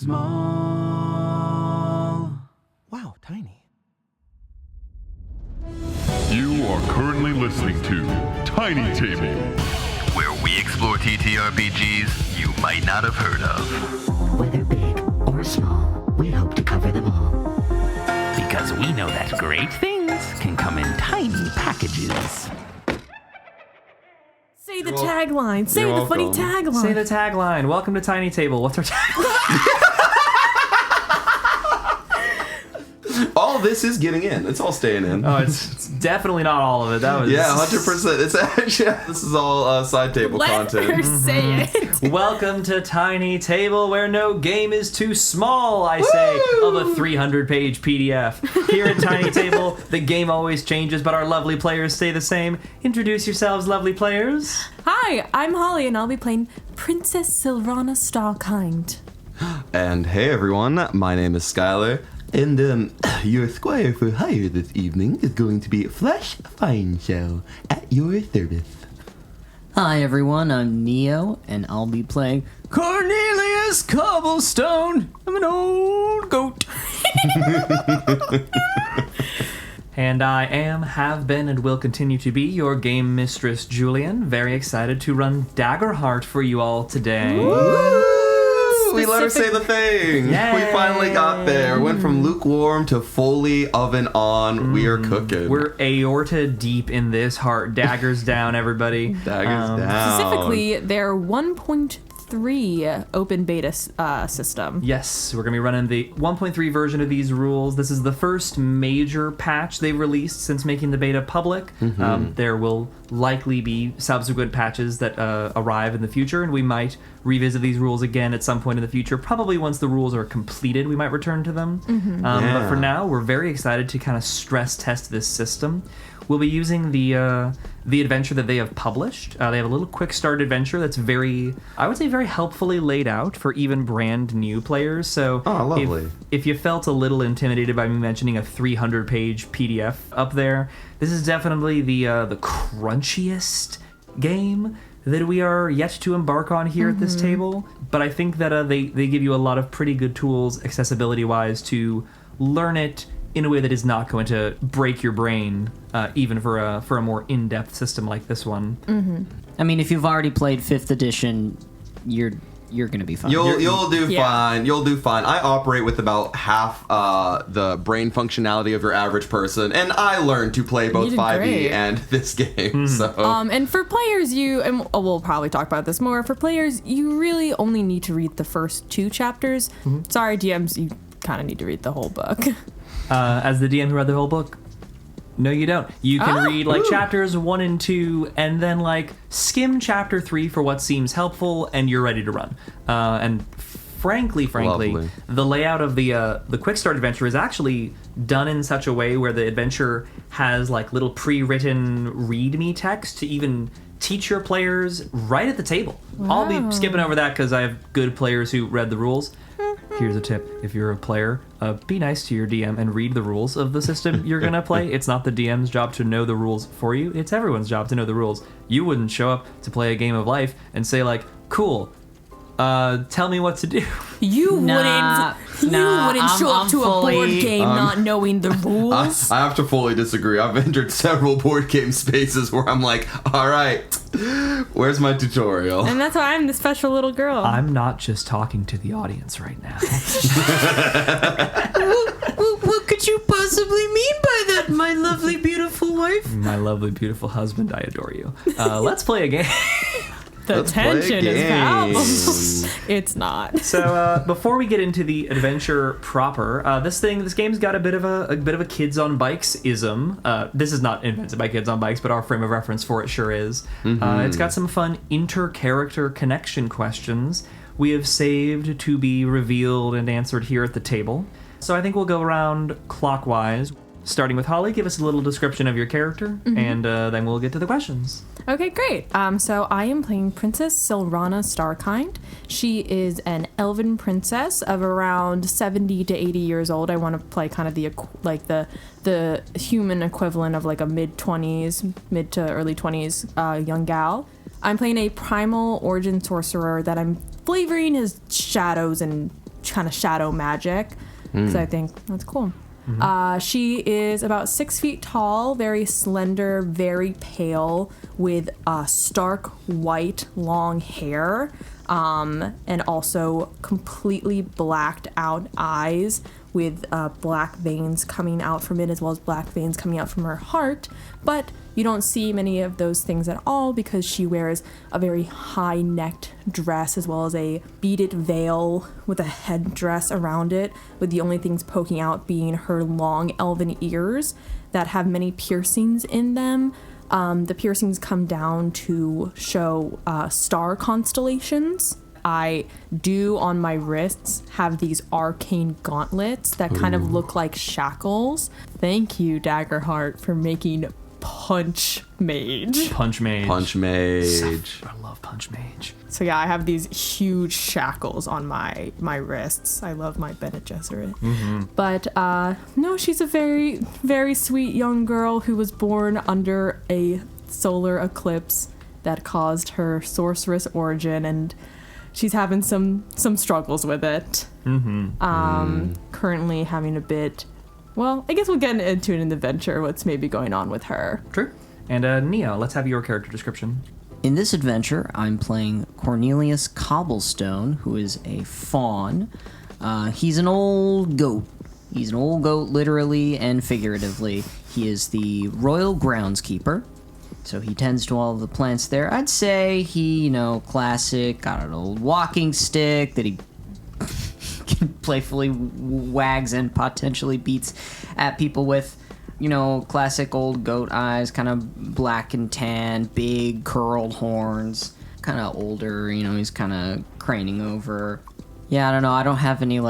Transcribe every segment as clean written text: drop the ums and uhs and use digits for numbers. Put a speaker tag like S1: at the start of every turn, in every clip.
S1: small. Wow, tiny.
S2: You are currently listening to Tiny Table,
S3: where we explore TTRPGs you might not have heard of.
S4: Whether big or small, we hope to cover them all.
S5: Because we know that great things can come in tiny packages.
S6: Say the tagline. Say the funny tagline.
S7: Say the tagline. Welcome to Tiny Table. What's our tagline?
S1: All this is getting in. It's all staying in.
S7: Oh, it's definitely not all of it. That was
S1: 100%. It's actually this is all side table content.
S6: Let her say it.
S7: Welcome to Tiny Table, where no game is too small, I say, of a 300-page PDF. Here at Tiny Table, the game always changes, but our lovely players stay the same. Introduce yourselves, lovely players.
S6: Hi, I'm Holly, and I'll be playing Princess Sylrona Starkind.
S1: And hey everyone, my name is Skyler. And your squire for hire this evening is going to be Fineshell at your service.
S8: Hi everyone, I'm Neo, and I'll be playing Cornelius Cobblestone. I'm an old goat.
S7: And I am, have been, and will continue to be your game mistress, Julian. Very excited to run Daggerheart for you all today.
S1: Woo! We let her say the thing.
S7: Yay.
S1: We finally got there. Went from lukewarm to fully oven on. We are cooking.
S7: We're aorta deep in this heart. Daggers down, everybody.
S1: Daggers down.
S6: Specifically, their 1.3 open beta system.
S7: Yes, we're going to be running the 1.3 version of these rules. This is the first major patch they've released since making the beta public. There will likely be subsequent patches that arrive in the future, and we might revisit these rules again at some point in the future. Probably once the rules are completed, we might return to them. But for now, we're very excited to kind of stress test this system. We'll be using the adventure that they have published. They have a little quick start adventure that's very, I would say, very helpfully laid out for even brand new players. So
S1: lovely.
S7: If you felt a little intimidated by me mentioning a 300-page PDF up there, this is definitely the crunchiest game that we are yet to embark on here at this table. But I think that they give you a lot of pretty good tools, accessibility-wise, to learn it in a way that is not going to break your brain, even for a more in-depth system like this one.
S8: I mean, if you've already played 5th edition, you're gonna be fine.
S1: You'll do fine. You'll do fine. I operate with about half the brain functionality of your average person, and I learned to play both 5e and this game. So,
S6: and for players, and we'll probably talk about this more. For players, you really only need to read the first 2 chapters. Sorry, DMs, you kind of need to read the whole book.
S7: As the DM who read the whole book, no, you don't. You can read chapters 1 and 2, and then skim chapter 3 for what seems helpful, and you're ready to run. And frankly,
S1: Lovely.
S7: the layout of the quick start adventure is actually done in such a way where the adventure has little pre-written readme text to even teach your players right at the table.
S6: Wow.
S7: I'll be skipping over that because I have good players who read the rules. Here's a tip. If you're a player, be nice to your DM and read the rules of the system you're going to play. It's not the DM's job to know the rules for you. It's everyone's job to know the rules. You wouldn't show up to play a game of life and say, cool, tell me what to do.
S6: You wouldn't show up to a board game not knowing the rules.
S1: I have to fully disagree. I've entered several board game spaces where I'm all right, where's my tutorial?
S6: And that's why I'm the special little girl.
S7: I'm not just talking to the audience right now.
S8: What could you possibly mean by that, my lovely, beautiful wife?
S7: My lovely, beautiful husband, I adore you. Let's play a game.
S6: The tension is palpable. It's not.
S7: So before we get into the adventure proper, this game's got a bit of a kids on bikes ism. This is not invented by kids on bikes, but our frame of reference for it sure is. It's got some fun inter-character connection questions we have saved to be revealed and answered here at the table. So I think we'll go around clockwise. Starting with Holly, give us a little description of your character, and then we'll get to the questions.
S6: Okay, great. So I am playing Princess Sylrona Starkind. She is an elven princess of around 70 to 80 years old. I want to play kind of the human equivalent of a mid to early 20s young gal. I'm playing a primal origin sorcerer that I'm flavoring as shadows and kind of shadow magic, because I think that's cool. She is about 6 feet tall, very slender, very pale, with stark white long hair, and also completely blacked out eyes with black veins coming out from it, as well as black veins coming out from her heart. But you don't see many of those things at all because she wears a very high-necked dress as well as a beaded veil with a headdress around it, with the only things poking out being her long elven ears that have many piercings in them. The piercings come down to show star constellations. I do on my wrists have these arcane gauntlets that kind of look like shackles. Thank you, Daggerheart, for making Punch Mage.
S7: Punch Mage.
S1: Punch Mage.
S7: I love Punch Mage.
S6: So yeah, I have these huge shackles on my wrists. I love my Bene Gesserit. But no, she's a very, very sweet young girl who was born under a solar eclipse that caused her sorceress origin, and she's having some struggles with it. Currently having a bit. Well, I guess we'll get into it in the adventure, what's maybe going on with her.
S7: True. And Neo, let's have your character description.
S8: In this adventure, I'm playing Cornelius Cobblestone, who is a faun. He's an old goat. He's an old goat, literally and figuratively. He is the royal groundskeeper, so he tends to all the plants there. I'd say he, classic, got an old walking stick that he playfully wags and potentially beats at people with, classic old goat eyes, kind of black and tan, big curled horns, kind of older, he's kind of craning over. Yeah, I don't know. I don't have any,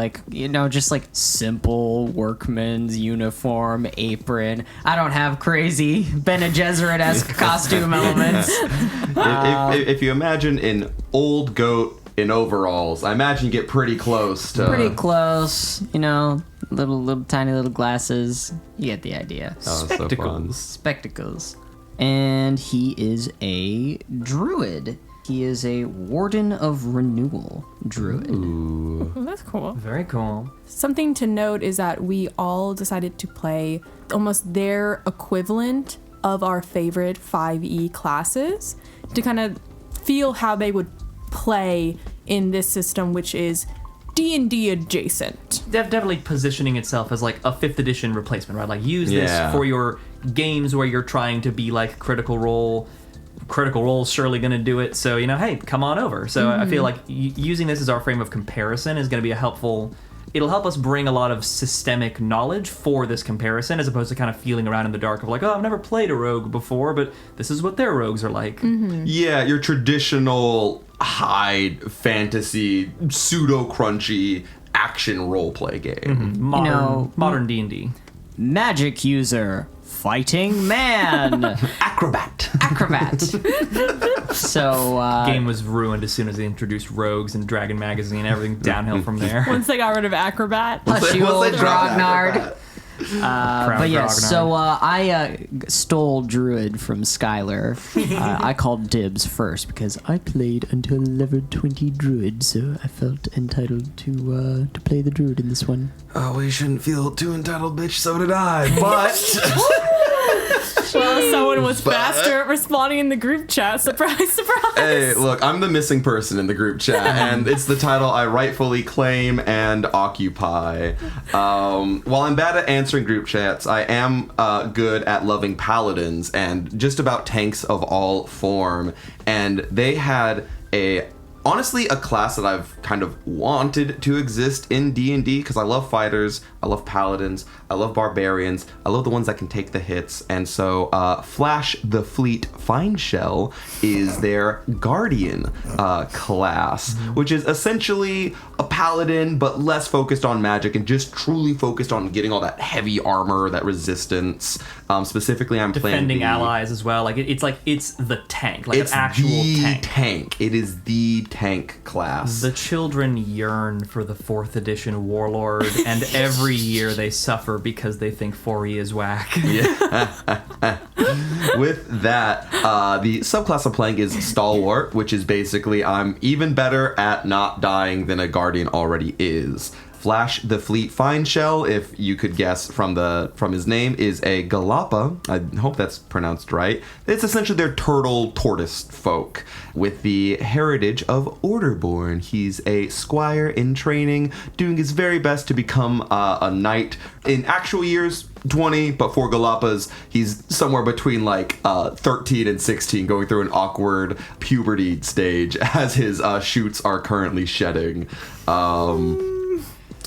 S8: just simple workman's uniform, apron. I don't have crazy Bene Gesserit-esque costume elements.
S1: If you imagine an old goat in overalls, I imagine you get pretty close to...
S8: Pretty close, little tiny little glasses. You get the idea.
S1: Oh, so fun.
S8: Spectacles. And he is a druid. He is a Warden of Renewal druid.
S1: Ooh.
S6: Oh, that's cool.
S7: Very cool.
S6: Something to note is that we all decided to play almost their equivalent of our favorite 5e classes to kind of feel how they would play in this system, which is D&D adjacent.
S7: Definitely positioning itself as a 5th edition replacement, right? Use this for your games where you're trying to be Critical Role. Critical Role's surely going to do it, so hey, come on over. So I feel like using this as our frame of comparison is going to be it'll help us bring a lot of systemic knowledge for this comparison, as opposed to kind of feeling around in the dark of I've never played a rogue before, but this is what their rogues are like.
S1: Yeah, your traditional high fantasy pseudo crunchy action roleplay game.
S7: Modern D&D.
S8: Magic user, fighting man,
S1: Acrobat.
S8: So
S7: Game was ruined as soon as they introduced rogues and Dragon Magazine. Everything downhill from there.
S6: Once they got rid of Acrobat.
S8: hush you old grognard.
S1: Acrobat.
S8: But yes,
S7: Grognard.
S8: so I stole Druid from Skyler. I called dibs first because I played until level 20 Druid, so I felt entitled to play the Druid in this one.
S1: Oh, we shouldn't feel too entitled, bitch. So did I. But
S6: Well, someone was faster at responding in the group chat. Surprise, surprise.
S1: hey, look, I'm the missing person in the group chat, and it's the title I rightfully claim and occupy. While I'm bad at answering group chats, I am good at loving paladins and just about tanks of all form. And they had honestly a class that I've kind of wanted to exist in D&D because I love fighters, I love paladins, I love barbarians, I love the ones that can take the hits, and so Flash the Fleet Fineshell is their guardian class, which is essentially a paladin but less focused on magic and just truly focused on getting all that heavy armor, that resistance. Specifically, I'm
S7: Defending
S1: playing
S7: allies as well. it's the tank,
S1: it's
S7: an actual
S1: the
S7: tank.
S1: It is the tank class.
S7: The children yearn for the 4th edition warlord, and every year they suffer because they think 4E is whack.
S1: With that, the subclass I'm playing is Stalwart, which is basically I'm even better at not dying than a Guardian already is. Flash the Fleet Fineshell, if you could guess from his name, is a Galapa. I hope that's pronounced right. It's essentially their turtle tortoise folk with the heritage of Orderborn. He's a squire-in-training, doing his very best to become a knight. In actual years, 20, but for Galapas, he's somewhere between 13 and 16, going through an awkward puberty stage as his shoots are currently shedding.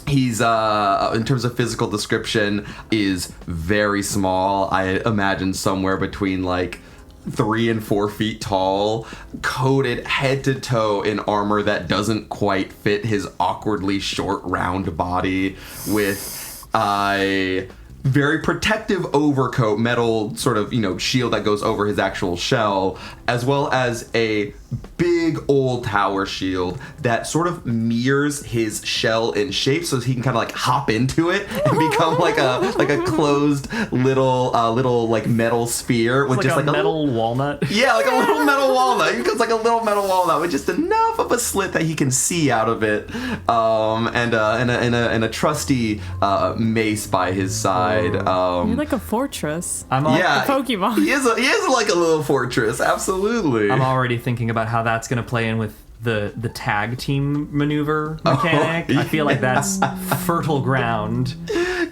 S1: He's, in terms of physical description, is very small. I imagine somewhere between 3 and 4 feet tall, coated head to toe in armor that doesn't quite fit his awkwardly short, round body, with a very protective overcoat, metal sort of, shield that goes over his actual shell, as well as a big old tower shield that sort of mirrors his shell in shape, so he can kind of hop into it and become like a closed little metal sphere with just
S7: a metal walnut.
S1: Yeah, like a little metal walnut. He becomes like a little metal walnut with just enough of a slit that he can see out of it, and a trusty mace by his side.
S6: You're like a fortress.
S7: I'm
S6: Pokemon.
S1: He is like a little fortress. Absolutely.
S7: I'm already thinking about how that's going to play in with the tag team maneuver mechanic. I feel like that's fertile ground.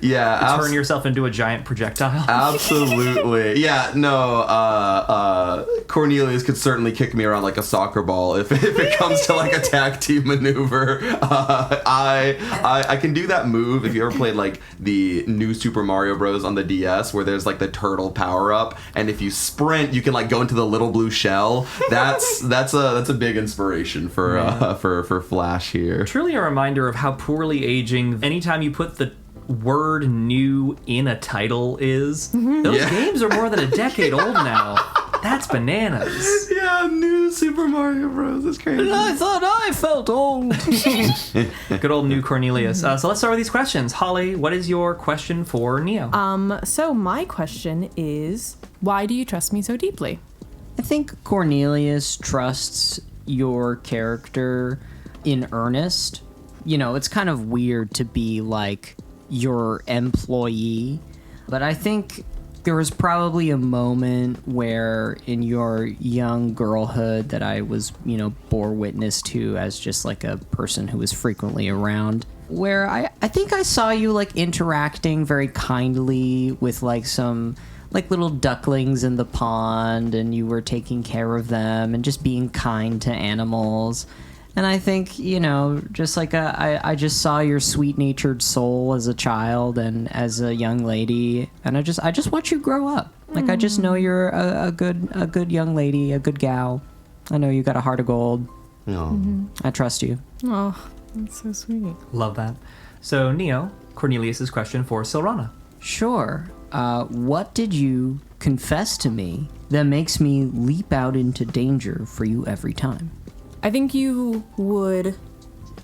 S1: Yeah,
S7: turn yourself into a giant projectile.
S1: Absolutely. Yeah, no, Cornelius could certainly kick me around like a soccer ball if it comes to a tag team maneuver. I can do that move if you ever played the new Super Mario Bros. On the DS, where there's the turtle power up, and if you sprint you can go into the little blue shell. That's a big inspiration for Flash here.
S7: Truly a reminder of how poorly aging anytime you put the word new in a title is. Those games are more than a decade old now. That's bananas.
S1: Yeah, new Super Mario Bros. That's crazy.
S8: I thought I felt old.
S7: Good old new Cornelius. So let's start with these questions. Holly, what is your question for Neo?
S6: So my question is, why do you trust me so deeply?
S8: I think Cornelius trusts your character in earnest. It's kind of weird to be your employee, but I think there was probably a moment where in your young girlhood that I was, bore witness to as just a person who was frequently around, where I think I saw you interacting very kindly with some little ducklings in the pond, and you were taking care of them and just being kind to animals. And I think, just I just saw your sweet-natured soul as a child and as a young lady, and I just watch you grow up. I just know you're a good young lady, a good gal. I know you got a heart of gold. I trust you.
S6: Oh, that's so sweet.
S7: Love that. So, Neo, Cornelius's question for Sylrona.
S8: Sure. What did you confess to me that makes me leap out into danger for you every time?
S6: I think you would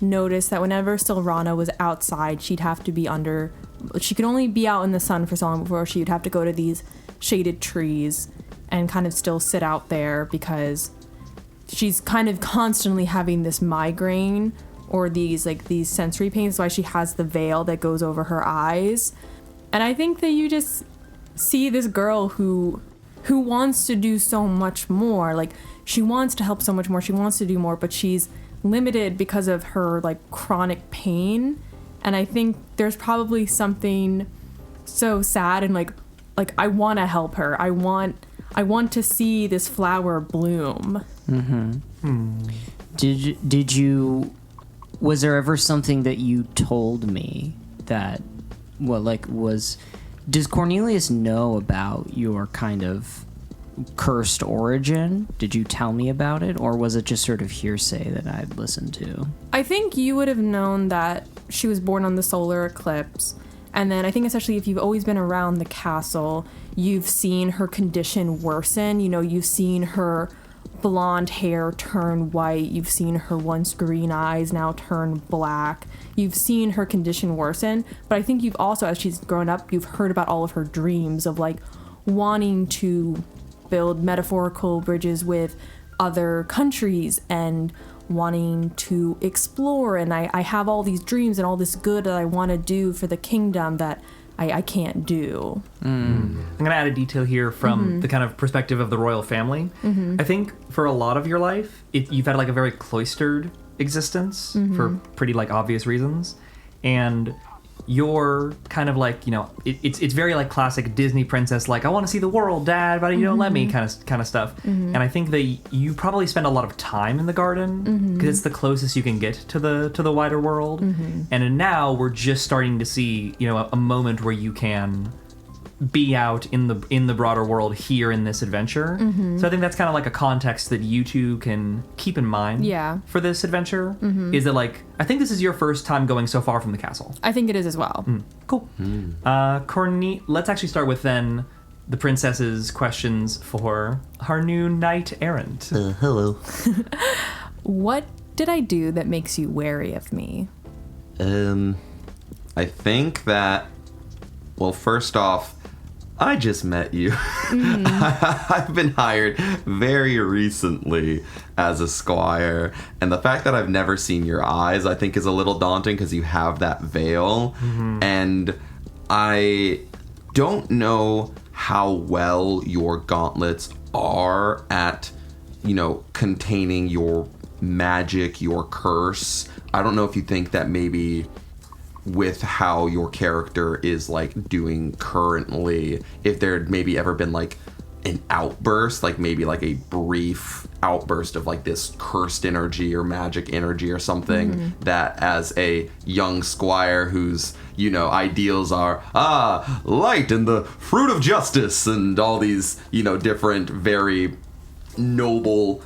S6: notice that whenever Sylrona was outside, she'd have to be she could only be out in the sun for so long before she would have to go to these shaded trees and kind of still sit out there, because she's kind of constantly having this migraine or these sensory pains. That's why she has the veil that goes over her eyes. And I think that you just see this girl who wants to do so much more. She wants to help so much more. She wants to do more, but she's limited because of her chronic pain. And I think there's probably something so sad and I want to help her. I want to see this flower bloom.
S8: Did you? Was there ever something that you told me that? Does Cornelius know about your kind of cursed origin? Did you tell me about it, or was it just sort of hearsay that I'd listened to?
S6: I think you would have known that she was born on the solar eclipse, and then I think especially if you've always been around the castle, you've seen her condition worsen. You've seen her blonde hair turn white. You've seen her once green eyes now turn black. You've seen her condition worsen, but I think you've also, as she's grown up, you've heard about all of her dreams of wanting to build metaphorical bridges with other countries and wanting to explore, and I have all these dreams and all this good that I want to do for the kingdom that I can't do.
S7: I'm going to add a detail here from the kind of perspective of the royal family. I think for a lot of your life, you've had like a very cloistered existence for pretty like obvious reasons, and you're kind of like, you know, it's very like classic Disney princess, like, I want to see the world, Dad, but you don't let me kind of stuff. And I think that you probably spend a lot of time in the garden because it's the closest you can get to the wider world. And now we're just starting to see, you know, a moment where you can be out in the broader world here in this adventure. So I think that's kind of like a context that you two can keep in mind for this adventure. Is that like, I think this is your first time going so far from the castle.
S6: I think it is as well.
S7: Cool. Let's actually start with then the princess's questions for our new knight errant.
S1: Hello.
S6: What did I do that makes you wary of me?
S1: I think that, well, first off, I just met you. I've been hired very recently as a squire, and the fact that I've never seen your eyes, I think, is a little daunting because you have that veil, and I don't know how well your gauntlets are at, you know, containing your magic, your curse. I don't know if you think that maybe with how your character is like doing currently, if there had maybe ever been like an outburst, like maybe like a brief outburst of like this cursed energy or magic energy or something, that as a young squire whose, you know, ideals are light and the fruit of justice and all these, you know, different very noble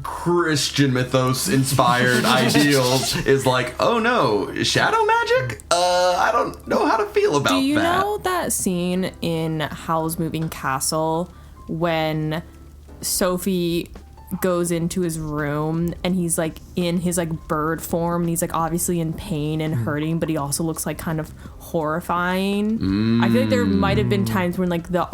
S1: Christian mythos inspired ideals, is like, oh no, shadow magic? I don't know how to feel about that.
S6: Do you know that scene in Howl's Moving Castle when Sophie goes into his room and he's like in his like bird form and he's like obviously in pain and hurting, but he also looks like kind of horrifying. I feel like there might have been times when like the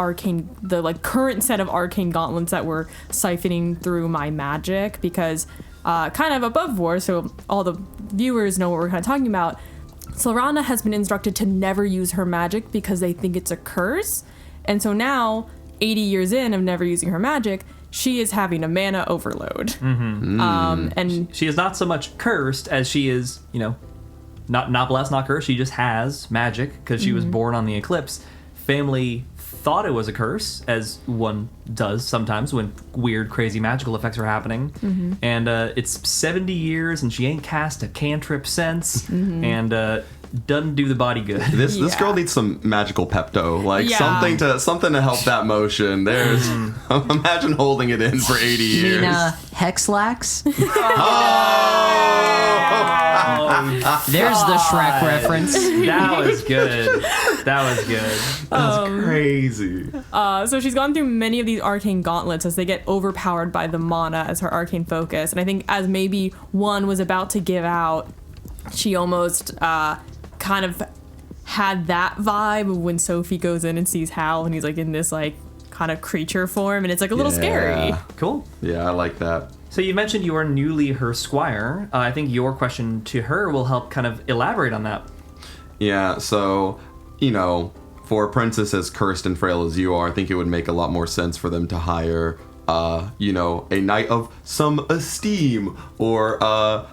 S6: like current set of arcane gauntlets that were siphoning through my magic, because kind of above war, so all the viewers know what we're kind of talking about, Sylrona has been instructed to never use her magic because they think it's a curse. And so now, 80 years in of never using her magic, she is having a mana overload. And
S7: she is not so much cursed as she is, you know, not blessed, not cursed. She just has magic because she was born on the eclipse. Family thought it was a curse, as one does sometimes when weird, crazy magical effects are happening. And it's 70 years and she ain't cast a cantrip since, and doesn't do the body good.
S1: This girl needs some magical Pepto, like something to help that motion. There's imagine holding it in for 80 years.
S8: You mean Hexlax? There's the Shrek reference.
S7: That was good.
S1: That's crazy.
S6: So she's gone through many of these arcane gauntlets as they get overpowered by the mana as her arcane focus. And I think as maybe one was about to give out, she almost kind of had that vibe when Sophie goes in and sees Hal and he's like in this like kind of creature form, and it's like a little scary.
S7: Cool.
S1: Yeah, I like that.
S7: So you mentioned you are newly her squire. I think your question to her will help kind of elaborate on that.
S1: Yeah, so, you know, for a princess as cursed and frail as you are, I think it would make a lot more sense for them to hire, you know, a knight of some esteem or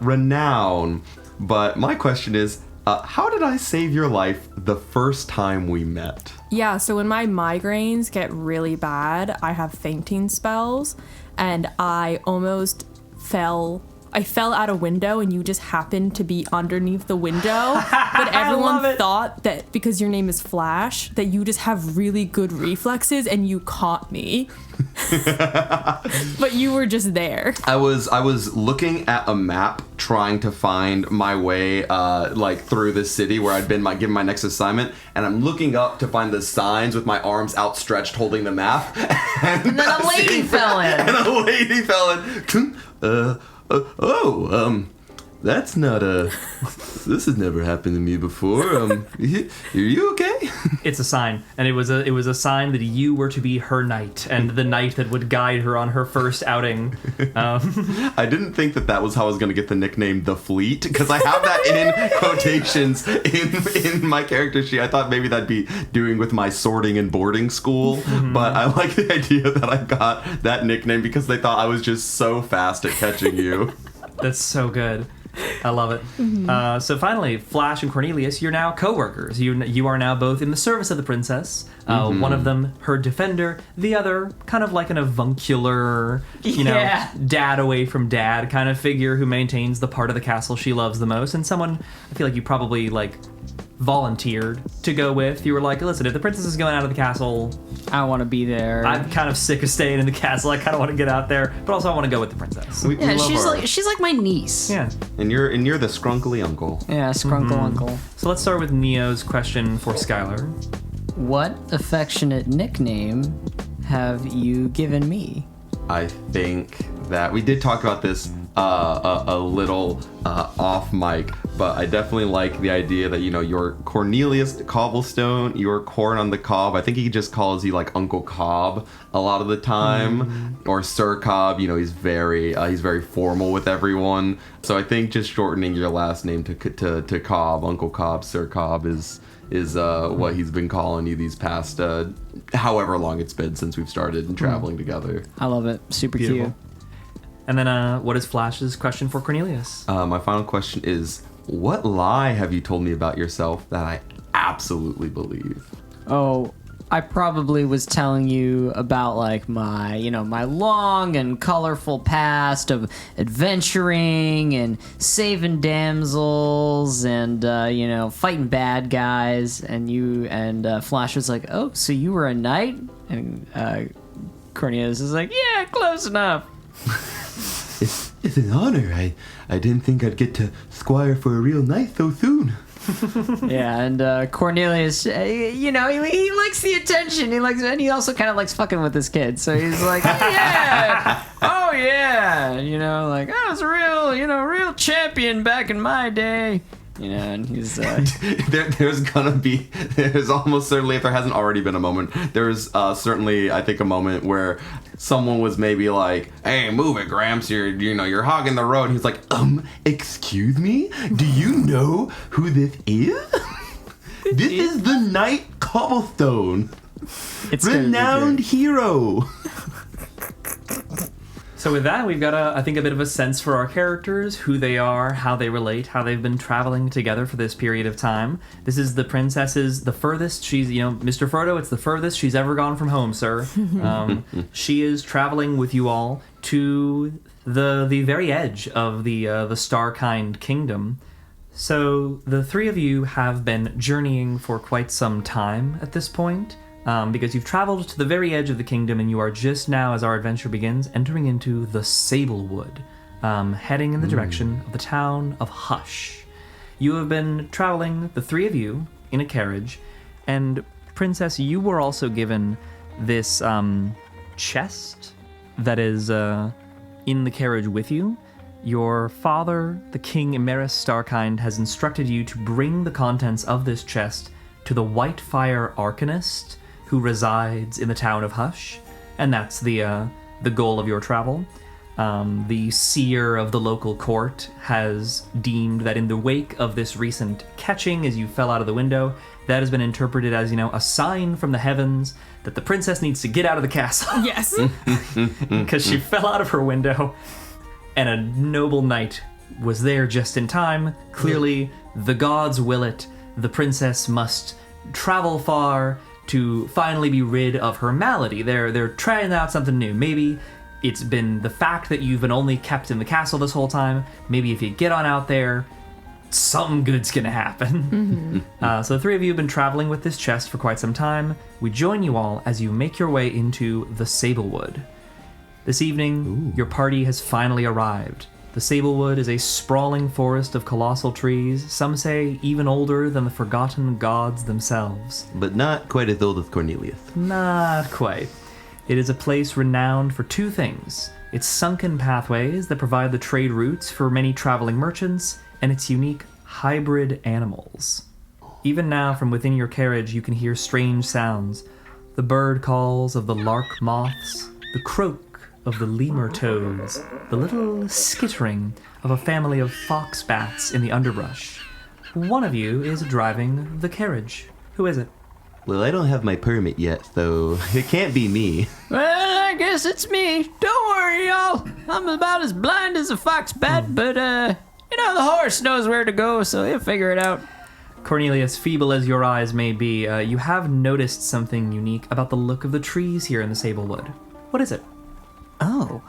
S1: renown. But my question is, how did I save your life the first time we met?
S6: Yeah, so when my migraines get really bad, I have fainting spells, and I almost fell out a window, and you just happened to be underneath the window. But everyone thought that because your name is Flash, that you just have really good reflexes, and you caught me. But you were just there.
S1: I was looking at a map, trying to find my way, like through this city where I'd been given my next assignment, and I'm looking up to find the signs with my arms outstretched, holding the map.
S8: And then a lady fell in.
S1: And a lady fell in. That's not this has never happened to me before. Are you okay?
S7: It's a sign, and it was a sign that you were to be her knight and the knight that would guide her on her first outing.
S1: I didn't think that was how I was going to get the nickname The Fleet, because I have that in quotations in my character sheet. I thought maybe that'd be doing with my sorting and boarding school, but I like the idea that I got that nickname because they thought I was just so fast at catching you.
S7: That's so good. I love it. So finally, Flash and Cornelius, you're now co-workers. You are now both in the service of the princess. One of them, her defender. The other, kind of like an avuncular, dad away from dad kind of figure who maintains the part of the castle she loves the most. And someone I feel like you probably volunteered to go with. You were like, listen, if the princess is going out of the castle,
S8: I want to be there.
S7: I'm kind of sick of staying in the castle. I kind of want to get out there, but also I want to go with the princess.
S1: We love
S8: she's like my niece.
S7: Yeah.
S1: And you're the scrunkly uncle.
S8: Yeah, scrunkle uncle.
S7: So let's start with Neo's question for Skyler.
S8: What affectionate nickname have you given me?
S1: I think that we did talk about this a little off mic, but I definitely like the idea that, you're Cornelius Cobblestone, you're Corn on the Cob. I think he just calls you like Uncle Cobb a lot of the time, or Sir Cobb. He's very formal with everyone. So I think just shortening your last name to Cobb, Uncle Cobb, Sir Cobb is what he's been calling you these past however long it's been since we've started traveling together.
S8: I love it. Super
S7: Beautiful.
S8: cute.
S7: And then what is Flash's question for Cornelius?
S1: My final question is, what lie have you told me about yourself that I absolutely believe?
S8: Oh, I probably was telling you about my long and colorful past of adventuring and saving damsels and fighting bad guys, and Flash was like, "Oh, so you were a knight?" And Cornelius is like, "Yeah, close enough."
S1: It's an honor. I didn't think I'd get to squire for a real knight so soon.
S8: Yeah, and Cornelius, he likes the attention. And he also kind of likes fucking with this kid. So he's like, yeah, oh yeah, I was a real champion back in my day. And he's
S1: there's almost certainly, if there hasn't already been a moment, there's certainly, I think, a moment where someone was maybe like, "Hey, move it, Gramps, you're hogging the road." And he's like, excuse me? Do you know who this is? This is the Knight Cobblestone.
S8: it's
S1: renowned hero.
S7: So with that, we've got, I think, a bit of a sense for our characters, who they are, how they relate, how they've been traveling together for this period of time. This is the princess's, the furthest she's, Mr. Frodo, it's the furthest she's ever gone from home, sir. She is traveling with you all to the very edge of the Starkind kingdom. So the three of you have been journeying for quite some time at this point. Because you've traveled to the very edge of the kingdom and you are just now, as our adventure begins, entering into the Sablewood, heading in the direction of the town of Hush. You have been traveling, the three of you, in a carriage, and Princess, you were also given this chest that is in the carriage with you. Your father, the King Emeritus Starkind, has instructed you to bring the contents of this chest to the Whitefire Arcanist, who resides in the town of Hush, and that's the goal of your travel. The seer of the local court has deemed that in the wake of this recent catching as you fell out of the window, that has been interpreted as, a sign from the heavens that the princess needs to get out of the castle.
S6: Yes.
S7: Because she fell out of her window, and a noble knight was there just in time. Clearly, the gods will it. The princess must travel far to finally be rid of her malady. They're trying out something new. Maybe it's been the fact that you've been only kept in the castle this whole time. Maybe if you get on out there, something good's gonna happen. So the three of you have been traveling with this chest for quite some time. We join you all as you make your way into the Sablewood. This evening, your party has finally arrived. The Sablewood is a sprawling forest of colossal trees, some say even older than the forgotten gods themselves.
S1: But not quite as old as Cornelius.
S7: Not quite. It is a place renowned for two things: its sunken pathways that provide the trade routes for many traveling merchants, and its unique hybrid animals. Even now, from within your carriage, you can hear strange sounds. The bird calls of the lark moths, the croak of the lemur toads, the little skittering of a family of fox bats in the underbrush. One of you is driving the carriage. Who is it?
S1: Well, I don't have my permit yet, so it can't be me.
S8: Well, I guess it's me. Don't worry, y'all. I'm about as blind as a fox bat, but, the horse knows where to go, so he'll figure it out.
S7: Cornelius, feeble as your eyes may be, you have noticed something unique about the look of the trees here in the Sablewood. What is it?
S8: Oh.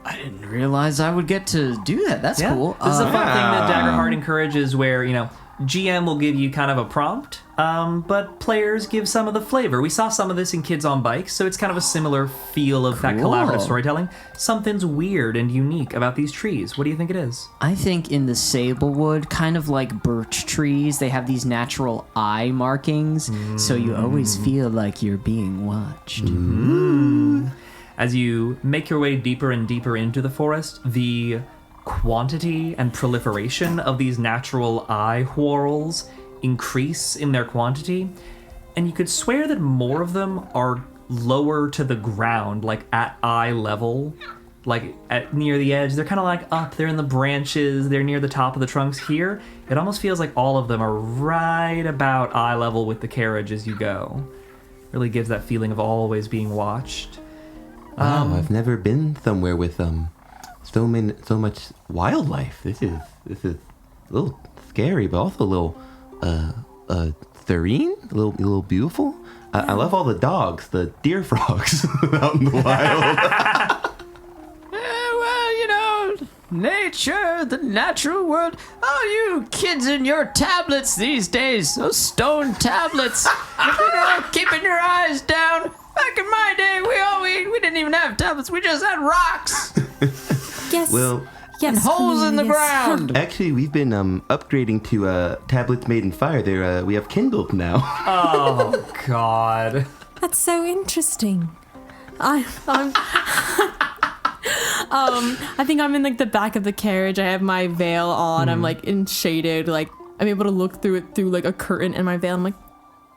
S8: I didn't realize I would get to do that. That's cool.
S7: This is a fun thing that Daggerheart encourages where, GM will give you kind of a prompt, but players give some of the flavor. We saw some of this in Kids on Bikes, so it's kind of a similar feel of that collaborative storytelling. Something's weird and unique about these trees. What do you think it is?
S8: I think in the Sablewood, kind of like birch trees, they have these natural eye markings, so you always feel like you're being watched.
S7: As you make your way deeper and deeper into the forest, the quantity and proliferation of these natural eye whorls increase in their quantity, and you could swear that more of them are lower to the ground, like at eye level, like near the edge. They're kind of like up, they're in the branches, they're near the top of the trunks. Here, it almost feels like all of them are right about eye level with the carriage as you go. Really gives that feeling of always being watched.
S1: Wow, I've never been somewhere with so much wildlife. This is a little scary, but also a little serene, a little beautiful. I love all the dogs, the deer frogs out in the wild.
S8: Nature, the natural world. Oh, you kids and your tablets these days, those stone tablets. Keeping your eyes down. Back in my day, we didn't even have tablets. We just had rocks.
S6: Yes.
S1: Well,
S8: and holes in the ground.
S1: Actually, we've been upgrading to tablets made in fire. We have Kindle now.
S7: Oh, God.
S6: That's so interesting. I think I'm in like the back of the carriage. I have my veil on. I'm like in shaded. Like I'm able to look through it through like a curtain in my veil. I'm like,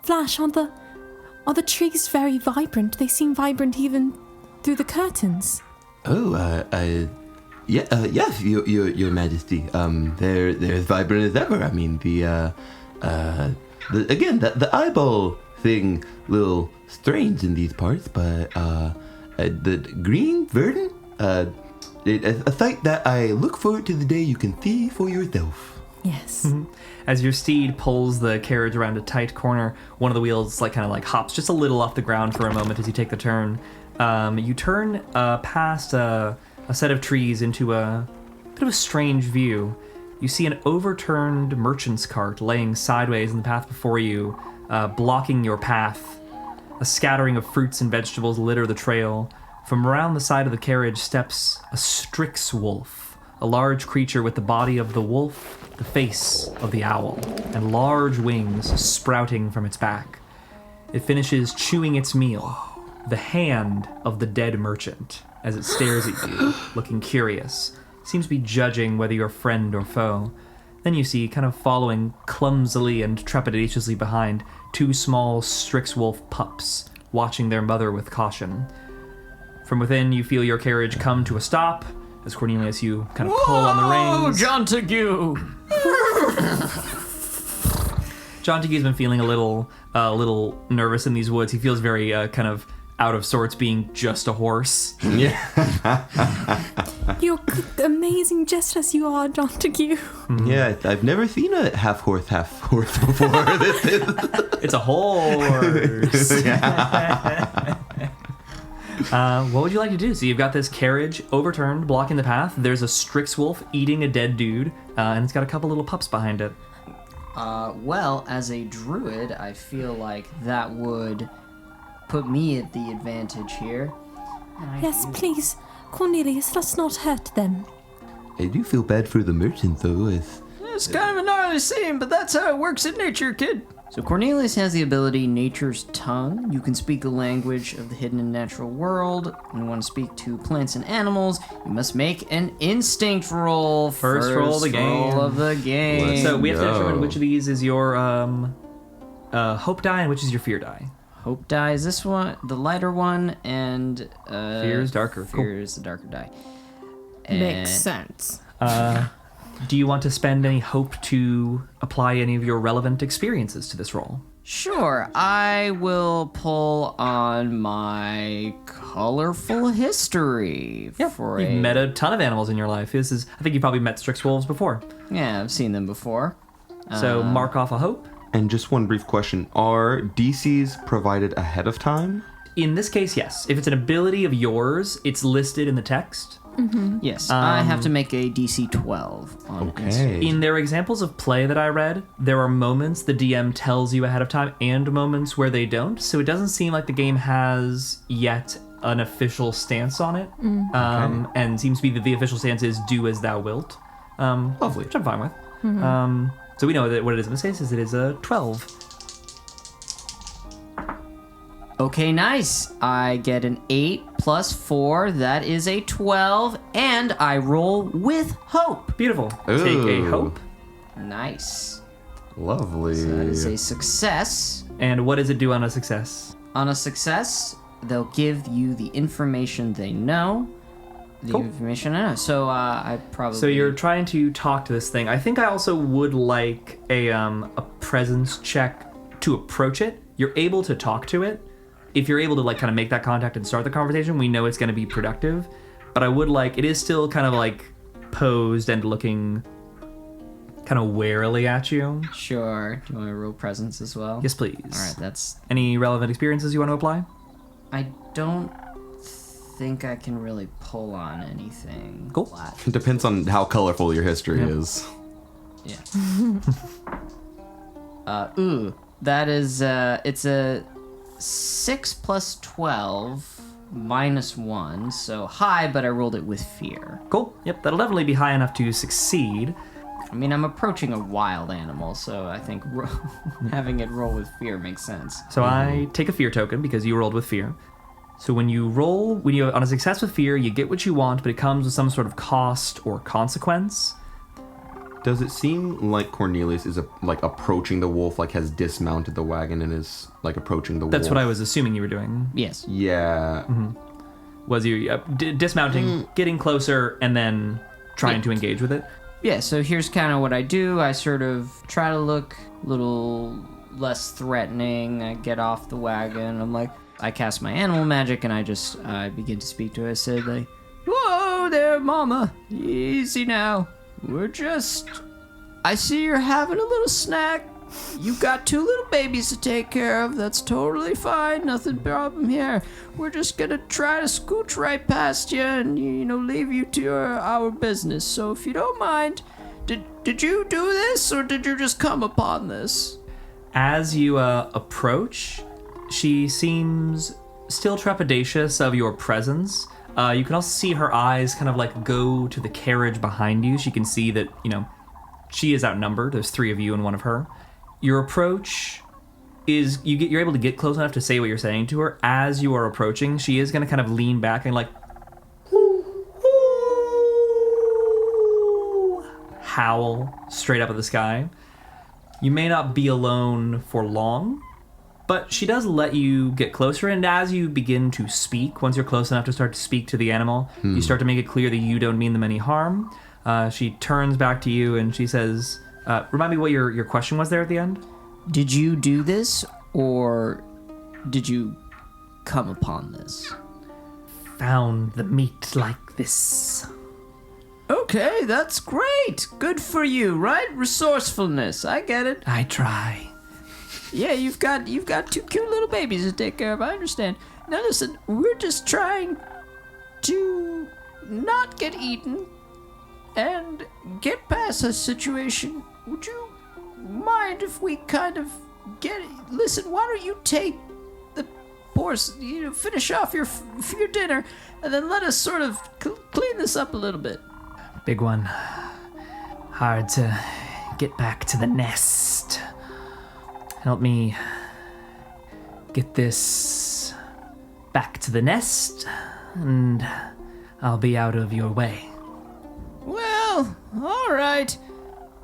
S6: Flash, are the trees very vibrant? They seem vibrant even through the curtains.
S1: Oh, yes, your Majesty. They're as vibrant as ever. I mean, the eyeball thing, a little strange in these parts, but the green, verdant, a sight that I look forward to the day you can see for yourself.
S6: Yes.
S7: As your steed pulls the carriage around a tight corner, one of the wheels hops just a little off the ground for a moment as you take the turn. You turn past a set of trees into a bit of a strange view. You see an overturned merchant's cart laying sideways in the path before you, blocking your path. A scattering of fruits and vegetables litter the trail. From around the side of the carriage steps a Strix wolf, a large creature with the body of the wolf, the face of the owl, and large wings sprouting from its back. It finishes chewing its meal, the hand of the dead merchant, as it stares at you, looking curious. Seems to be judging whether you're friend or foe. Then you see, kind of following clumsily and trepidatiously behind, two small Strix wolf pups, watching their mother with caution. From within, you feel your carriage come to a stop. As Cornelius, you kind of pull on the reins.
S8: Oh, Jontague!
S7: Jontague's been feeling a little nervous in these woods. He feels very kind of out of sorts being just a horse.
S1: Yeah.
S6: You're amazing just as you are, Jontague.
S1: Yeah, I've never seen a half horse before.
S7: It's a horse. What would you like to do? So you've got this carriage overturned, blocking the path. There's a Strix wolf eating a dead dude, and it's got a couple little pups behind it.
S8: Well, as a druid, I feel like that would put me at the advantage here.
S6: Yes, please, Cornelius, let's not hurt them.
S1: I do feel bad for the merchant, though.
S8: It's kind of a gnarly scene, but that's how it works in nature, kid. So Cornelius has the ability Nature's Tongue. You can speak the language of the hidden and natural world. When you want to speak to plants and animals, you must make an instinct roll.
S7: First roll of the game.
S8: Roll of the game.
S7: So we have to
S1: Go.
S7: determine which of these is your hope die and which is your fear die.
S8: Hope die is this one, the lighter one, and
S7: Fear is darker.
S8: Fear is the darker die.
S6: Makes sense.
S7: Do you want to spend any hope to apply any of your relevant experiences to this roll?
S8: Sure, I will pull on my colorful history. For
S7: You've met a ton of animals in your life. I think you've probably met Strix wolves before.
S8: Yeah, I've seen them before.
S7: So mark off a hope.
S1: And just one brief question. Are DCs provided ahead of time?
S7: In this case, yes. If it's an ability of yours, it's listed in the text.
S8: Yes, I have to make a DC 12 on
S1: Okay.
S7: In their examples of play that I read, there are moments the DM tells you ahead of time and moments where they don't. So it doesn't seem like the game has yet an official stance on it. And seems to be that the official stance is do as thou wilt.
S1: Lovely.
S7: Which I'm fine with. So we know that what it is in this case is it is a 12.
S8: Okay, nice. I get an 8 plus 4. That is a 12. And I roll with hope.
S7: Beautiful. Take a
S1: Ooh.
S7: hope.
S8: Nice.
S1: Lovely.
S8: That is a success.
S7: And what does it do on a success?
S8: On a success, they'll give you the information they know. The information I know. So I probably...
S7: So you're trying to talk to this thing. I think I also would like a presence check to approach it. You're able to talk to it. If you're able to like kind of make that contact and start the conversation, we know it's going to be productive. But I would like, it is still kind of like posed and looking kind of warily at you.
S8: Sure. Do you want to roll presence as well?
S7: Yes, please.
S8: All right, that's...
S7: Any relevant experiences you want to apply?
S8: I don't think I can really pull on anything.
S7: Cool.
S8: Flat.
S1: It depends on how colorful your history is.
S8: Yeah. That is, it's a 6 plus 12 minus 1, so high, but I rolled it with fear.
S7: Cool. Yep, that'll definitely be high enough to succeed.
S8: I mean, I'm approaching a wild animal, so I think having it roll with fear makes sense.
S7: So I take a fear token because you rolled with fear. So when you on a success with fear, you get what you want, but it comes with some sort of cost or consequence.
S1: Does it seem like Cornelius is like approaching the wolf, like has dismounted the wagon and is like approaching the wolf?
S7: That's what I was assuming you were doing.
S8: Yes.
S1: Yeah.
S7: Was you dismounting, getting closer, and then trying to engage with it?
S8: Yeah, so here's kind of what I do. I sort of try to look a little less threatening. I get off the wagon. I'm like, I cast my animal magic, and I begin to speak to her. I said, like, whoa there, mama. Easy now. I see you're having a little snack. You've got 2 little babies to take care of. That's totally fine. Nothing problem here. We're just gonna try to scooch right past you and, leave you to our business. So if you don't mind, did you do this or did you just come upon this?
S7: As you approach, she seems still trepidatious of your presence. You can also see her eyes kind of like go to the carriage behind you. She can see that, she is outnumbered. There's 3 of you and 1 of her. Your approach is you're able to get close enough to say what you're saying to her. As you are approaching, she is going to kind of lean back and like howl straight up at the sky. You may not be alone for long, but she does let you get closer, and as you begin to speak, once you're close enough to start to speak to the animal, you start to make it clear that you don't mean them any harm. She turns back to you and she says, remind me what your question was there at the end?
S8: Did you do this or did you come upon this?
S5: Found the meat like this.
S8: Okay, that's great. Good for you, right? Resourcefulness. I get it.
S5: I try.
S8: Yeah, you've got 2 cute little babies to take care of. I understand. Now listen, we're just trying to not get eaten and get past this situation. Would you mind if we kind of listen, why don't you take the horse, finish off your dinner, and then let us sort of clean this up a little bit.
S5: Big one. Hard to get back to the nest.
S7: help me get this back to the nest, and I'll be out of your way.
S8: Well, all right.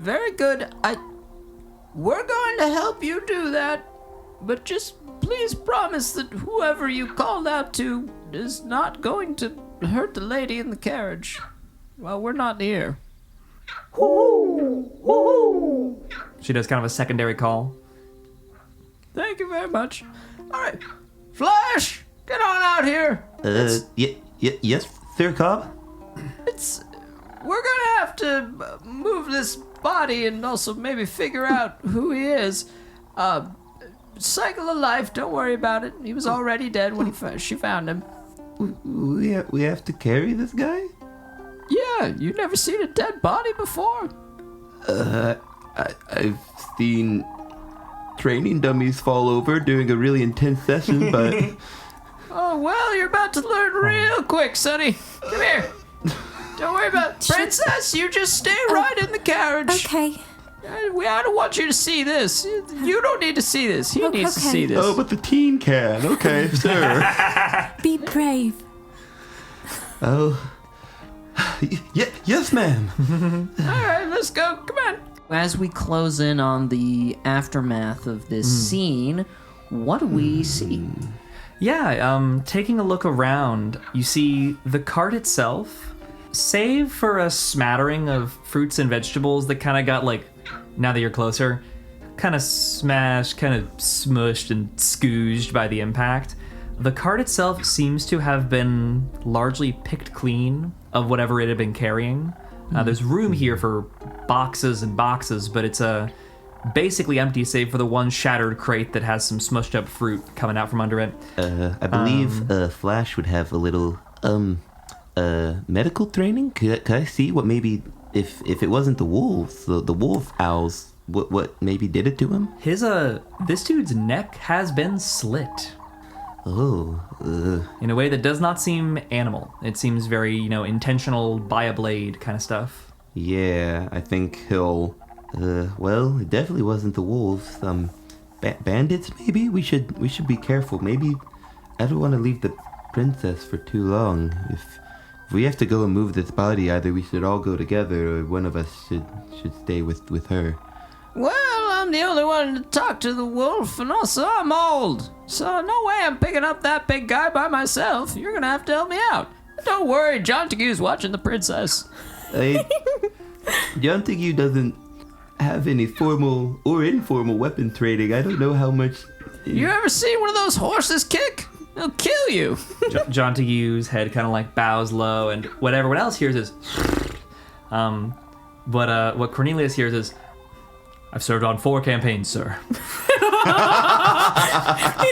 S8: Very good. We're going to help you do that, but just please promise that whoever you called out to is not going to hurt the lady in the carriage while we're not here.
S7: She does kind of a secondary call.
S8: Thank you very much. All right, Flash, get on out here.
S9: Yes, Sir Cobb?
S8: We're gonna have to move this body and also maybe figure out who he is. Cycle of life, don't worry about it. He was already dead when she found him.
S9: We have to carry this guy?
S8: Yeah, you've never seen a dead body before?
S9: I've seen training dummies fall over during a really intense session, but...
S8: Oh, well, you're about to learn real quick, Sonny. Come here. Don't worry about it. Princess, you just stay right in the carriage.
S6: Okay.
S8: I don't want you to see this. You don't need to see this. He needs to
S6: okay.
S8: see this.
S9: Oh, but the teen can. Okay, sure.
S6: Be brave.
S9: Oh. Yes, ma'am.
S8: All right, let's go. Come on.
S10: As we close in on the aftermath of this scene, what do we see?
S7: Yeah, taking a look around, you see the cart itself, save for a smattering of fruits and vegetables that kind of got, like, now that you're closer, kind of smashed, kind of smushed and scooged by the impact. The cart itself seems to have been largely picked clean of whatever it had been carrying. There's room here for boxes and boxes, but it's basically empty save for the one shattered crate that has some smushed up fruit coming out from under it.
S9: I believe Flash would have a little medical training. Could I see what maybe if it wasn't the wolves, the wolf owls, what maybe did it to him?
S7: This dude's neck has been slit.
S9: Oh.
S7: In a way that does not seem animal. It seems very, intentional by a blade kind of stuff.
S9: Yeah, I think he'll. Well, it definitely wasn't the wolves. Bandits maybe. We should be careful. Maybe I don't want to leave the princess for too long. If we have to go and move this body, either we should all go together, or one of us should stay with her.
S8: Well, I'm the only one to talk to the wolf, and also I'm old. So no way I'm picking up that big guy by myself. You're gonna have to help me out. Don't worry, John Tegue's watching the princess.
S9: John Tegue doesn't have any formal or informal weapon training. I don't know how much...
S8: You ever seen one of those horses kick? They'll kill you.
S7: John Tegue's head kind of like bows low, and what everyone else hears is... what Cornelius hears is... I've served on 4 campaigns, sir.
S6: He's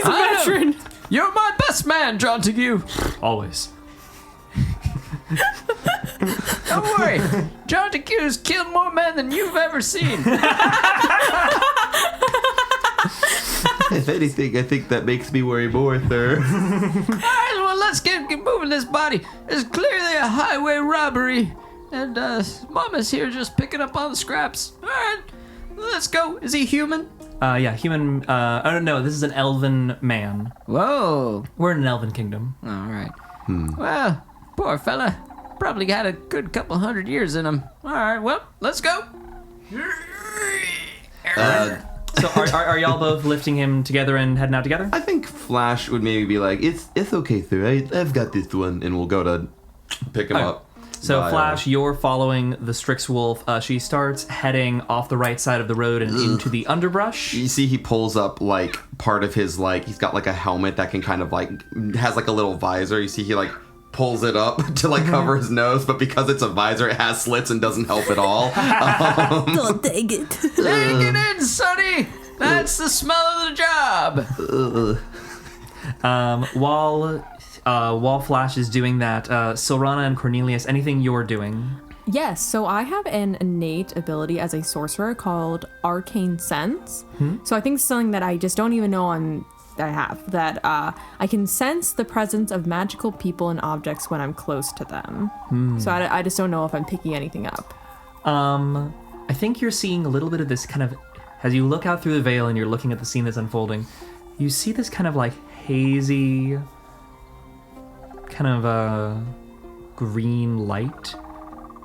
S6: a veteran.
S8: You're my best man, John Tegue.
S7: Always.
S8: Don't worry. John Tegue's killed more men than you've ever seen.
S9: If anything, I think that makes me worry more, sir.
S8: All right, well, let's get moving this body. It's clearly a highway robbery. And Mama's here just picking up all the scraps. All right, let's go. Is he human?
S7: Yeah, human. Oh, no, this is an elven man.
S8: Whoa.
S7: We're in an elven kingdom.
S8: All right. Well, poor fella. Probably had a good couple hundred years in him. All right, well, let's go.
S7: So are y'all both lifting him together and heading out together?
S9: I think Flash would maybe be like, it's okay, sir. I've got this one, and we'll go to pick him up.
S7: So Flash, you're following the Strix Wolf. She starts heading off the right side of the road and into the underbrush.
S1: You see he pulls up like part of his he's got like a helmet that can kind of has like a little visor. You see he pulls it up to cover his nose, but because it's a visor, it has slits and doesn't help at all.
S6: Don't take it.
S8: Take it in, Sonny. That's the smell of the job.
S7: While Flash is doing that, Sylrona and Cornelius, anything you're doing?
S6: Yes, so I have an innate ability as a sorcerer called Arcane Sense. So I think it's something that I just don't even know I have, that I can sense the presence of magical people and objects when I'm close to them. So I just don't know if I'm picking anything up.
S7: I think you're seeing a little bit of this kind of As you look out through the veil and you're looking at the scene that's unfolding, you see this kind of like hazy, kind of green light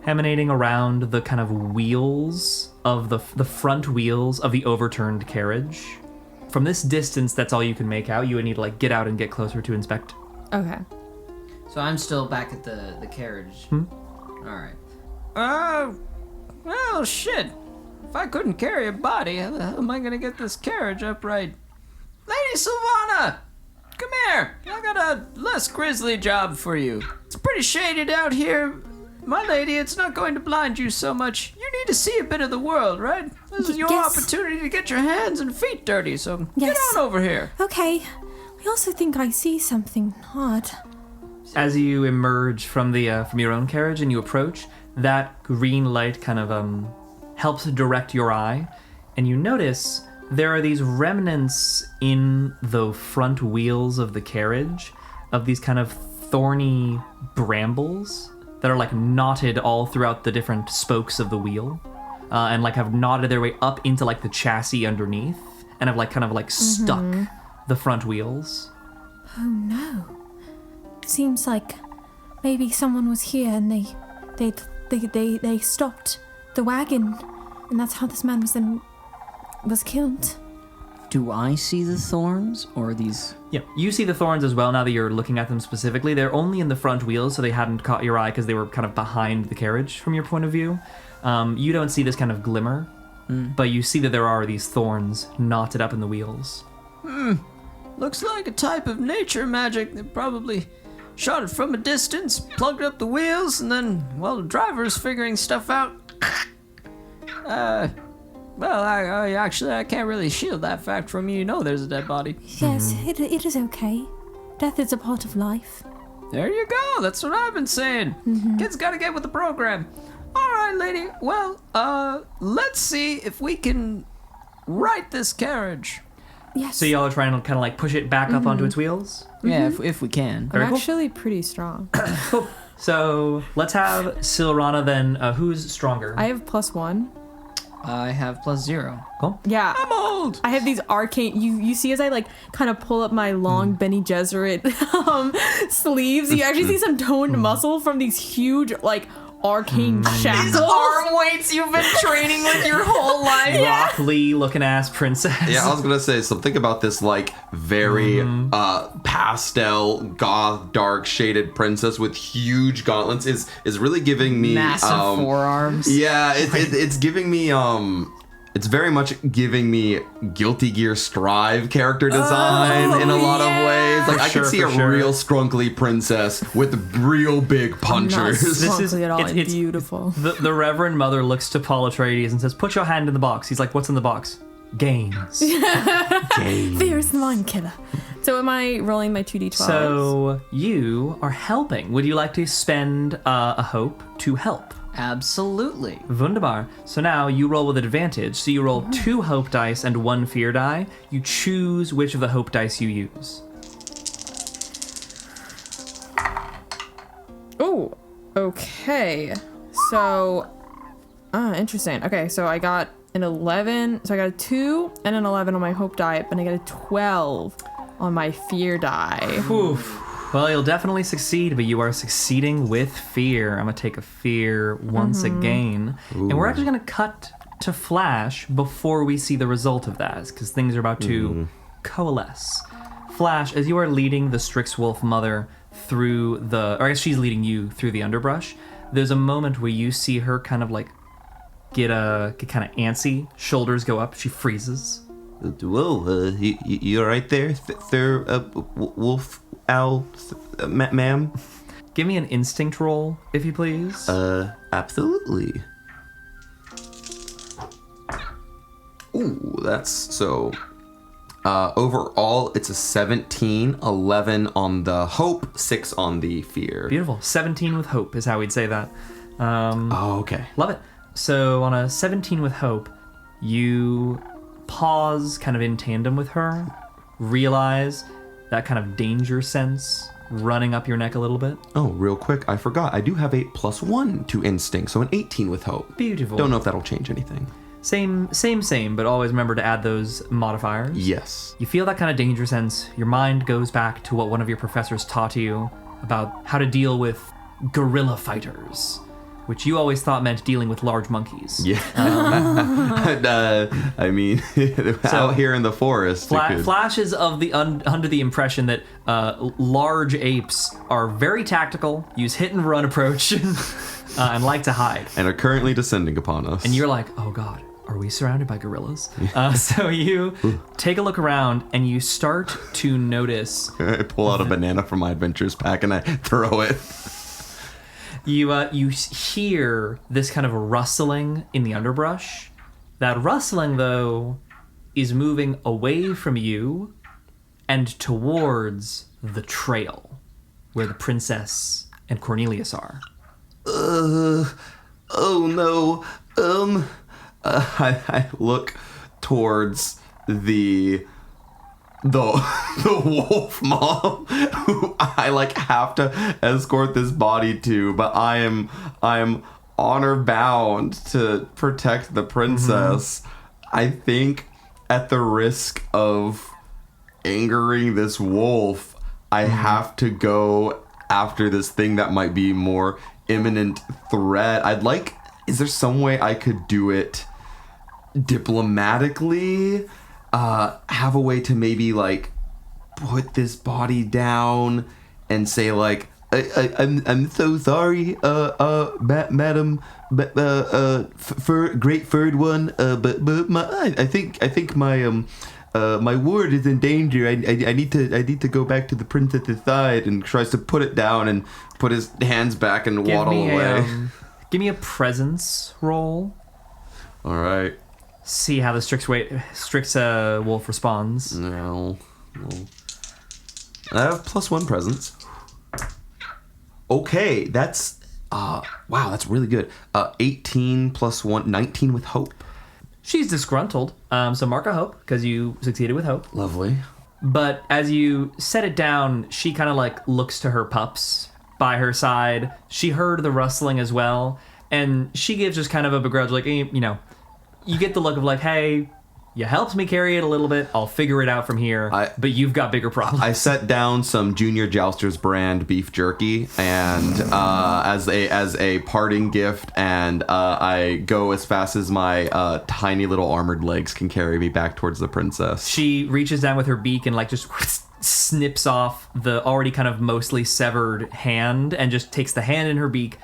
S7: emanating around the kind of wheels of the front wheels of the overturned carriage. From this distance, that's all you can make out. You would need to like get out and get closer to inspect.
S6: Okay.
S8: So I'm still back at the carriage. All right. Well, shit. If I couldn't carry a body, how the hell am I gonna get this carriage upright? Lady Sylrona! Come here! I got a less grisly job for you. It's pretty shaded out here. My lady, it's not going to blind you so much. You need to see a bit of the world, right? This is your opportunity to get your hands and feet dirty, so get on over here.
S6: Okay. I also think I see something odd.
S7: As you emerge from your own carriage and you approach, that green light kind of helps direct your eye, and you notice there are these remnants in the front wheels of the carriage of these kind of thorny brambles that are like knotted all throughout the different spokes of the wheel, and like have knotted their way up into like the chassis underneath, and have like kind of like stuck the front wheels.
S6: Oh no. Seems like maybe someone was here and they stopped the wagon, and that's how this man was killed.
S8: Do I see the thorns, or these?
S7: Yeah, you see the thorns as well now that you're looking at them specifically. They're only in the front wheels, so they hadn't caught your eye because they were kind of behind the carriage from your point of view. You don't see this kind of glimmer, but you see that there are these thorns knotted up in the wheels.
S8: Looks like a type of nature magic. They probably shot it from a distance, plugged up the wheels, and then, well, the driver's figuring stuff out. Well, I can't really shield that fact from you. You know there's a dead body.
S6: Yes, it is okay. Death is a part of life.
S8: There you go. That's what I've been saying. Kids gotta get with the program. All right, lady. Well, let's see if we can right this carriage.
S6: Yes.
S7: So y'all are trying to kind of like push it back up onto its wheels?
S8: Yeah, if we can.
S6: I'm actually pretty strong.
S7: Cool. So let's have Sylrona then. Who's stronger?
S6: I have +1.
S8: I have +0.
S7: Cool.
S6: Yeah.
S8: I'm old.
S6: I have these arcane. You see as I like kind of pull up my long Benny Gesserit sleeves, you actually see some toned muscle from these huge like arcane shackles.
S8: These arm weights you've been training with your whole life.
S7: Rock Lee looking ass princess.
S1: Yeah, I was gonna say something about this like very pastel, goth, dark shaded princess with huge gauntlets is really giving me
S8: massive forearms.
S1: Yeah, it's giving me it's very much giving me Guilty Gear Strive character design in a lot of ways. Like I can see a real scrunkly princess with real big punchers.
S6: This is at all. It's beautiful.
S7: The Reverend Mother looks to Paul Atreides and says, "Put your hand in the box." He's like, "What's in the box?" Gains.
S6: Fierce mind killer. So am I rolling my 2d12?
S7: So you are helping. Would you like to spend a hope to help?
S8: Absolutely.
S7: Wunderbar. So now you roll with advantage. So you roll 2 hope dice and 1 fear die. You choose which of the hope dice you use.
S6: Oh, okay. So, interesting. Okay, so I got an 11. So I got a 2 and an 11 on my hope die, and I got a 12 on my fear die.
S7: Oof. Well, you'll definitely succeed, but you are succeeding with fear. I'm going to take a fear once again. Ooh. And we're actually going to cut to Flash before we see the result of that, because things are about to coalesce. Flash, as you are leading the Strixwolf mother through or I guess she's leading you through the underbrush, there's a moment where you see her kind of like get kind of antsy, shoulders go up, she freezes.
S9: Whoa, you're right there, wolf owl, ma'am?
S7: Give me an instinct roll, if you please.
S9: Absolutely.
S1: Ooh, that's so... overall, it's a 17, 11 on the hope, 6 on the fear.
S7: Beautiful. 17 with hope is how we'd say that.
S1: Okay.
S7: Love it. So on a 17 with hope, you pause kind of in tandem with her, realize that kind of danger sense running up your neck a little bit.
S1: Oh, real quick, I forgot. I do have a +1 to instinct, so an 18 with hope.
S7: Beautiful.
S1: Don't know if that'll change anything.
S7: Same, but always remember to add those modifiers.
S1: Yes.
S7: You feel that kind of danger sense. Your mind goes back to what one of your professors taught you about how to deal with guerrilla fighters, which you always thought meant dealing with large monkeys.
S1: Yeah. I mean, out here in the forest.
S7: Flashes of the under the impression that large apes are very tactical, use hit and run approach, and like to hide.
S1: And are currently descending upon us.
S7: And you're like, oh god, are we surrounded by gorillas? So you take a look around and you start to notice.
S1: I pull out a banana from my adventures pack and I throw it.
S7: You hear this kind of rustling in the underbrush. That rustling, though, is moving away from you and towards the trail where the princess and Cornelius are.
S1: Oh no. I look towards the wolf mom who I have to escort this body to, but I am honor bound to protect the princess. I think at the risk of angering this wolf, I have to go after this thing that might be more imminent threat. Is there some way I could do it diplomatically? Have a way to maybe put this body down and say I'm so sorry, madam, great furred one, but I think my ward is in danger. I need to go back to the princess's side, and tries to put it down and put his hands back and waddle away.
S7: Give me a presence roll.
S1: All right.
S7: See how the Strix wolf responds.
S1: No. I have +1 presence. Okay, that's wow, that's really good. 18 + 1, 19 with hope.
S7: She's disgruntled, so mark a hope because you succeeded with hope.
S1: Lovely.
S7: But as you set it down, she kind of looks to her pups by her side. She heard the rustling as well, and she gives just kind of a begrudge, you get the look of hey, you helped me carry it a little bit. I'll figure it out from here. But you've got bigger problems.
S1: I set down some Junior Jousters brand beef jerky, and as a parting gift, and I go as fast as my tiny little armored legs can carry me back towards the princess.
S7: She reaches down with her beak and just snips off the already kind of mostly severed hand, and just takes the hand in her beak,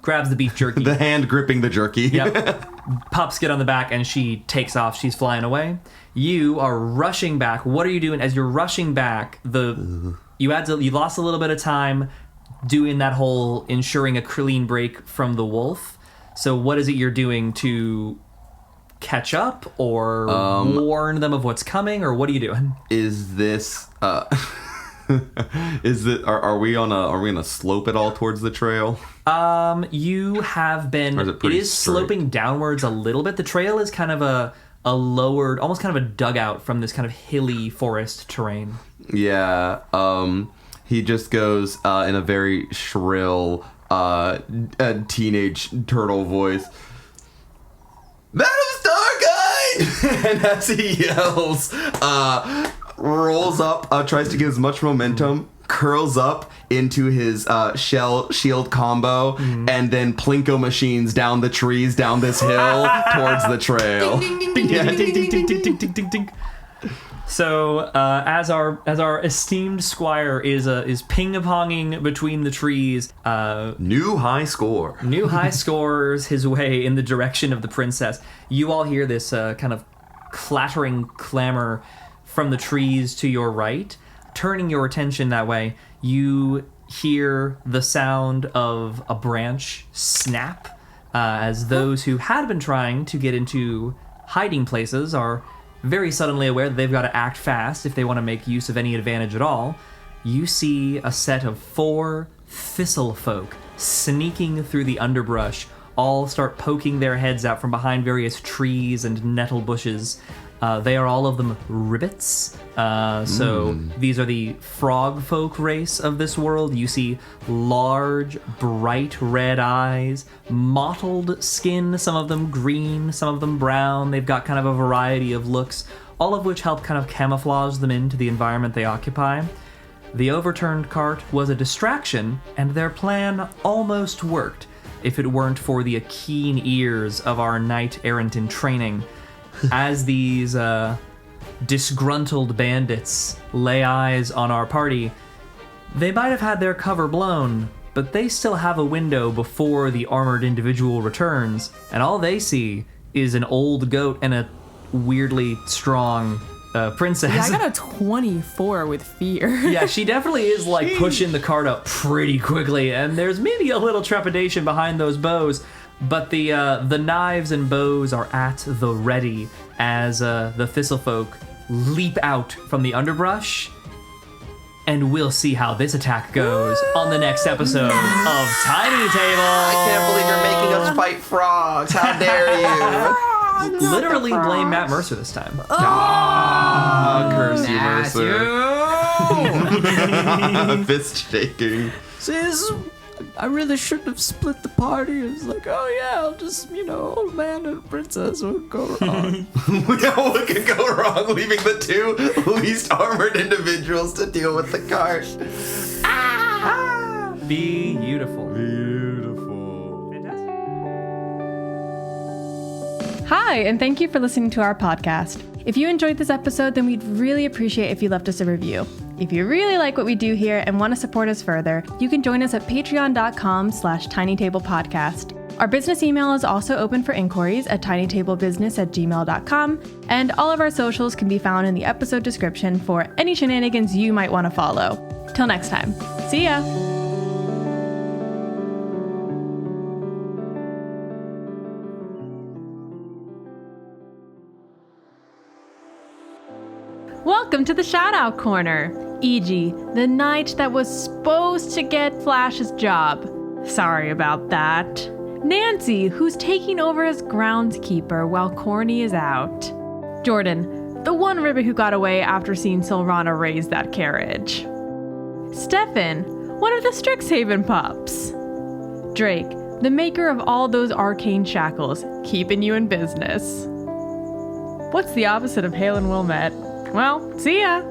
S7: grabs the beef jerky.
S1: The hand gripping the jerky.
S7: Yep. Pups get on the back and she takes off. She's flying away. You are rushing back. What are you doing? As you're rushing back, you lost a little bit of time doing that whole ensuring a clean break from the wolf. So what is it you're doing to catch up or warn them of what's coming, or what are you doing?
S1: Is this are we on a slope at all towards the trail?
S7: You have been.
S1: Or is it
S7: is
S1: straight?
S7: sloping downwards a little bit. The trail is kind of a lowered, almost kind of a dugout from this kind of hilly forest terrain.
S1: Yeah. He just goes in a very shrill teenage turtle voice, Madam Starkind! And as he yells, rolls up, tries to get as much momentum, curls up into his shell shield combo, and then plinko machines down the trees down this hill towards the trail.
S7: Ding, ding, ding, ding, ding, ding, ding, ding, ding, ding, ding. So as our esteemed squire is ping-ponging between the trees,
S1: New high scores
S7: his way in the direction of the princess. You all hear this kind of clattering clamor from the trees to your right. Turning your attention that way, you hear the sound of a branch snap as those who had been trying to get into hiding places are very suddenly aware that they've got to act fast if they want to make use of any advantage at all. You see a set of 4 thistle folk sneaking through the underbrush, all start poking their heads out from behind various trees and nettle bushes. They are all of them ribbits. So these are the frog folk race of this world. You see large, bright red eyes, mottled skin, some of them green, some of them brown. They've got kind of a variety of looks, all of which help kind of camouflage them into the environment they occupy. The overturned cart was a distraction, and their plan almost worked if it weren't for the keen ears of our knight-errant-in-training. As these disgruntled bandits lay eyes on our party, they might have had their cover blown, but they still have a window before the armored individual returns, and all they see is an old goat and a weirdly strong princess.
S6: Yeah, I got a 24 with fear.
S7: Yeah, she definitely is like pushing the cart up pretty quickly, and there's maybe a little trepidation behind those bows. But the knives and bows are at the ready as the Thistlefolk leap out from the underbrush, and we'll see how this attack goes on the next episode of Tiny Table.
S1: I can't believe you're making us fight frogs. How dare you?
S7: Literally blame Matt Mercer this time.
S1: Curse you, Mercer. Fist shaking.
S10: Sis, I really shouldn't have split the party. It was like, oh yeah, I'll just, old man and princess would go wrong.
S1: What could go wrong leaving the two least armored individuals to deal with the cart?
S7: Beautiful.
S6: Hi, and thank you for listening to our podcast. If you enjoyed this episode, then we'd really appreciate if you left us a review. If you really like what we do here and want to support us further, you can join us at patreon.com/tinytablepodcast. Our business email is also open for inquiries at tinytablebusiness@gmail.com, and all of our socials can be found in the episode description for any shenanigans you might want to follow. Till next time, see ya! Welcome to the shout-out corner, e.g., the night that was supposed to get Flash's job. Sorry about that. Nancy, who's taking over as groundskeeper while Corny is out. Jordan, the one ribbit who got away after seeing Sylrona raise that carriage. Stefan, one of the Strixhaven pups. Drake, the maker of all those arcane shackles, keeping you in business. What's the opposite of Hale and Wilmette? Well, see ya!